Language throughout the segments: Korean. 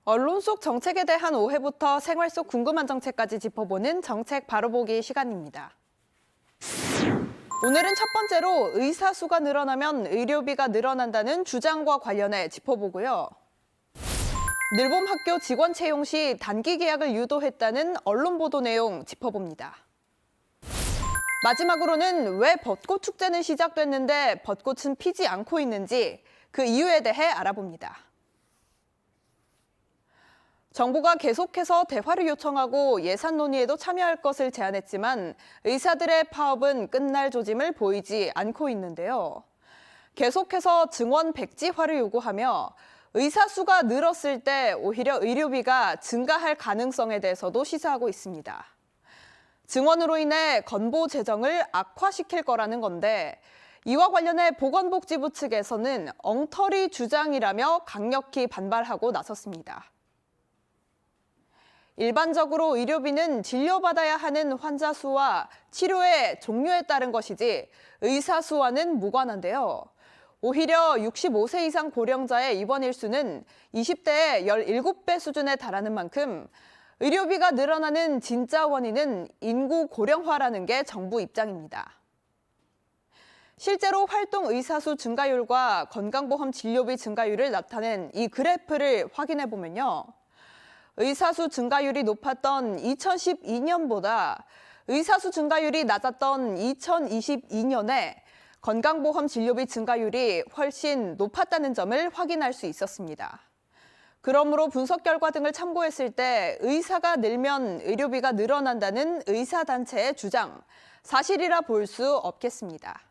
언론 속 정책에 대한 오해부터 생활 속 궁금한 정책까지 짚어보는 정책 바로보기 시간입니다. 오늘은 첫 번째로 의사 수가 늘어나면 의료비가 늘어난다는 주장과 관련해 짚어보고요. 늘봄 학교 직원 채용 시 단기 계약을 유도했다는 언론 보도 내용 짚어봅니다. 마지막으로는 왜 벚꽃 축제는 시작됐는데 벚꽃은 피지 않고 있는지 그 이유에 대해 알아봅니다. 정부가 계속해서 대화를 요청하고 예산 논의에도 참여할 것을 제안했지만 의사들의 파업은 끝날 조짐을 보이지 않고 있는데요. 계속해서 증원 백지화를 요구하며 의사 수가 늘었을 때 오히려 의료비가 증가할 가능성에 대해서도 시사하고 있습니다. 증원으로 인해 건보 재정을 악화시킬 거라는 건데 이와 관련해 보건복지부 측에서는 엉터리 주장이라며 강력히 반발하고 나섰습니다. 일반적으로 의료비는 진료받아야 하는 환자 수와 치료의 종류에 따른 것이지 의사 수와는 무관한데요. 오히려 65세 이상 고령자의 입원 일수는 20대의 17배 수준에 달하는 만큼 의료비가 늘어나는 진짜 원인은 인구 고령화라는 게 정부 입장입니다. 실제로 활동 의사 수 증가율과 건강보험 진료비 증가율을 나타낸 이 그래프를 확인해 보면요. 의사수 증가율이 높았던 2012년보다 의사수 증가율이 낮았던 2022년에 건강보험 진료비 증가율이 훨씬 높았다는 점을 확인할 수 있었습니다. 그러므로 분석 결과 등을 참고했을 때 의사가 늘면 의료비가 늘어난다는 의사단체의 주장, 사실이라 볼 수 없겠습니다.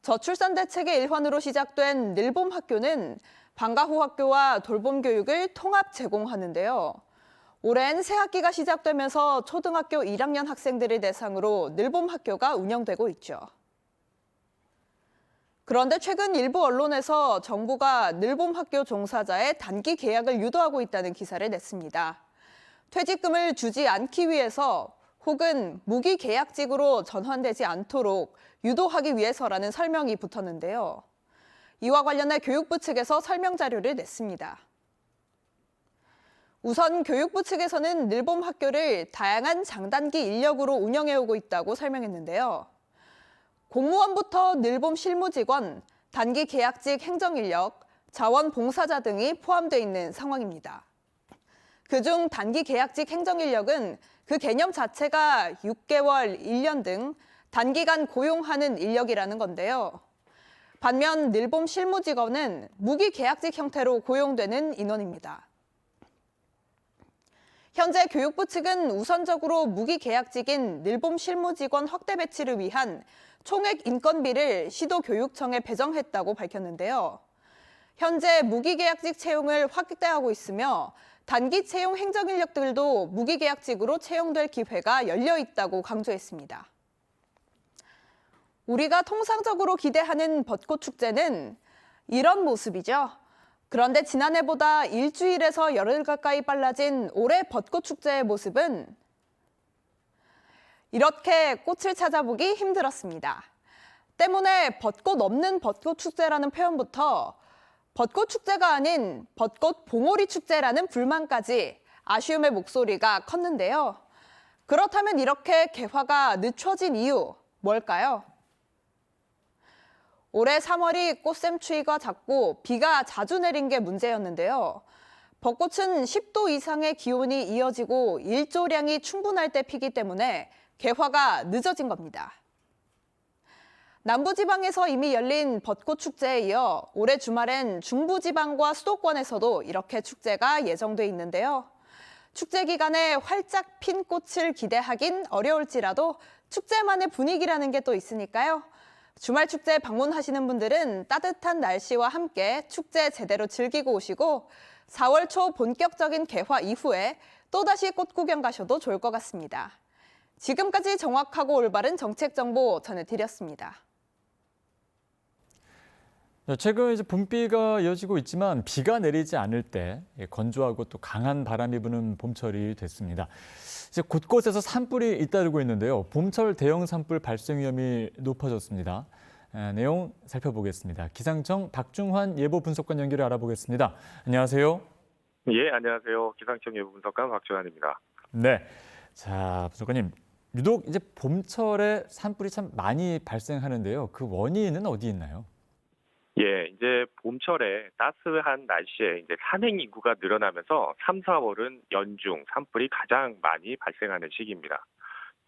저출산 대책의 일환으로 시작된 늘봄 학교는 방과 후 학교와 돌봄 교육을 통합 제공하는데요. 올해는 새 학기가 시작되면서 초등학교 1학년 학생들을 대상으로 늘봄 학교가 운영되고 있죠. 그런데 최근 일부 언론에서 정부가 늘봄 학교 종사자의 단기 계약을 유도하고 있다는 기사를 냈습니다. 퇴직금을 주지 않기 위해서 혹은 무기계약직으로 전환되지 않도록 유도하기 위해서라는 설명이 붙었는데요. 이와 관련해 교육부 측에서 설명 자료를 냈습니다. 우선 교육부 측에서는 늘봄 학교를 다양한 장단기 인력으로 운영해오고 있다고 설명했는데요. 공무원부터 늘봄 실무직원, 단기 계약직 행정인력, 자원봉사자 등이 포함되어 있는 상황입니다. 그중 단기 계약직 행정인력은 그 개념 자체가 6개월, 1년 등 단기간 고용하는 인력이라는 건데요. 반면 늘봄 실무직원은 무기계약직 형태로 고용되는 인원입니다. 현재 교육부 측은 우선적으로 무기계약직인 늘봄 실무직원 확대 배치를 위한 총액 인건비를 시도교육청에 배정했다고 밝혔는데요. 현재 무기계약직 채용을 확대하고 있으며 단기 채용 행정인력들도 무기계약직으로 채용될 기회가 열려 있다고 강조했습니다. 우리가 통상적으로 기대하는 벚꽃 축제는 이런 모습이죠. 그런데 지난해보다 일주일에서 열흘 가까이 빨라진 올해 벚꽃 축제의 모습은 이렇게 꽃을 찾아보기 힘들었습니다. 때문에 벚꽃 없는 벚꽃 축제라는 표현부터 벚꽃 축제가 아닌 벚꽃 봉오리 축제라는 불만까지 아쉬움의 목소리가 컸는데요. 그렇다면 이렇게 개화가 늦춰진 이유 뭘까요? 올해 3월이 꽃샘추위가 잦고 비가 자주 내린 게 문제였는데요. 벚꽃은 10도 이상의 기온이 이어지고 일조량이 충분할 때 피기 때문에 개화가 늦어진 겁니다. 남부지방에서 이미 열린 벚꽃 축제에 이어 올해 주말엔 중부지방과 수도권에서도 이렇게 축제가 예정돼 있는데요. 축제 기간에 활짝 핀 꽃을 기대하긴 어려울지라도 축제만의 분위기라는 게 또 있으니까요. 주말 축제 방문하시는 분들은 따뜻한 날씨와 함께 축제 제대로 즐기고 오시고 4월 초 본격적인 개화 이후에 또다시 꽃 구경 가셔도 좋을 것 같습니다. 지금까지 정확하고 올바른 정책 정보 전해드렸습니다. 최근 봄비가 이어지고 있지만 비가 내리지 않을 때 건조하고 또 강한 바람이 부는 봄철이 됐습니다. 이제 곳곳에서 산불이 잇따르고 있는데요. 봄철 대형 산불 발생 위험이 높아졌습니다. 내용 살펴보겠습니다. 기상청 박중환 예보 분석관 연결해 알아보겠습니다. 안녕하세요. 예, 안녕하세요. 기상청 예보 분석관 박주환입니다. 네, 자 분석관님, 유독 이제 봄철에 산불이 참 많이 발생하는데요. 그 원인은 어디 있나요? 예, 이제 봄철에 따스한 날씨에 이제 산행 인구가 늘어나면서 3, 4월은 연중 산불이 가장 많이 발생하는 시기입니다.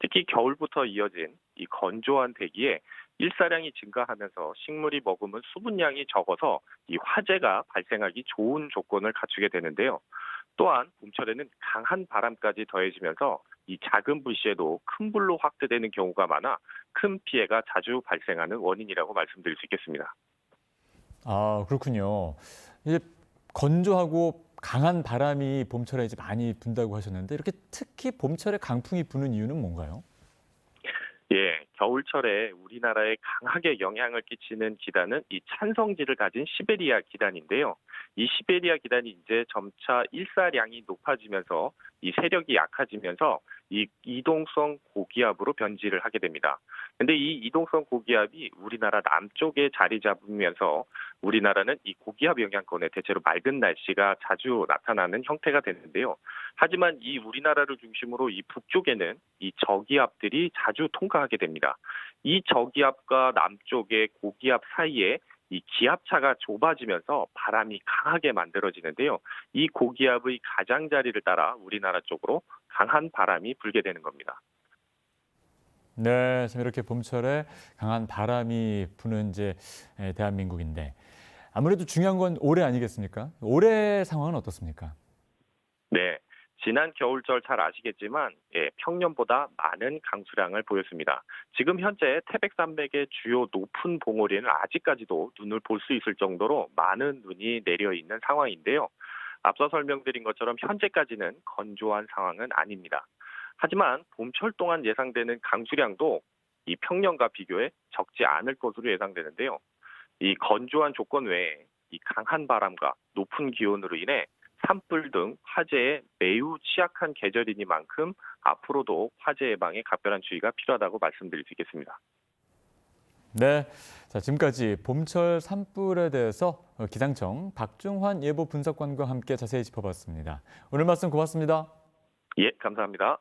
특히 겨울부터 이어진 이 건조한 대기에 일사량이 증가하면서 식물이 머금은 수분량이 적어서 이 화재가 발생하기 좋은 조건을 갖추게 되는데요. 또한 봄철에는 강한 바람까지 더해지면서 이 작은 불씨에도 큰 불로 확대되는 경우가 많아 큰 피해가 자주 발생하는 원인이라고 말씀드릴 수 있겠습니다. 아, 그렇군요. 이제 건조하고 강한 바람이 봄철에 이제 많이 분다고 하셨는데 이렇게 특히 봄철에 강풍이 부는 이유는 뭔가요? 예, 겨울철에 우리나라에 강하게 영향을 끼치는 기단은 이 찬성지를 가진 시베리아 기단인데요. 이 시베리아 기단이 이제 점차 일사량이 높아지면서 이 세력이 약해지면서 이 이동성 고기압으로 변질을 하게 됩니다. 근데 이 이동성 고기압이 우리나라 남쪽에 자리 잡으면서 우리나라는 이 고기압 영향권에 대체로 맑은 날씨가 자주 나타나는 형태가 되는데요. 하지만 이 우리나라를 중심으로 이 북쪽에는 이 저기압들이 자주 통과하게 됩니다. 이 저기압과 남쪽의 고기압 사이에 이 기압차가 좁아지면서 바람이 강하게 만들어지는데요. 이 고기압의 가장자리를 따라 우리나라 쪽으로 강한 바람이 불게 되는 겁니다. 네, 참 이렇게 봄철에 강한 바람이 부는 이제 대한민국인데 아무래도 중요한 건 올해 아니겠습니까? 올해 상황은 어떻습니까? 네, 지난 겨울철 잘 아시겠지만 평년보다 많은 강수량을 보였습니다. 지금 현재 태백산맥의 주요 높은 봉우리는 아직까지도 눈을 볼 수 있을 정도로 많은 눈이 내려 있는 상황인데요. 앞서 설명드린 것처럼 현재까지는 건조한 상황은 아닙니다. 하지만 봄철 동안 예상되는 강수량도 이 평년과 비교해 적지 않을 것으로 예상되는데요. 이 건조한 조건 외에 이 강한 바람과 높은 기온으로 인해 산불 등 화재에 매우 취약한 계절이니만큼 앞으로도 화재 예방에 각별한 주의가 필요하다고 말씀드릴 수 있겠습니다. 네, 자 지금까지 봄철 산불에 대해서 기상청 박중환 예보 분석관과 함께 자세히 짚어봤습니다. 오늘 말씀 고맙습니다. 예, 감사합니다.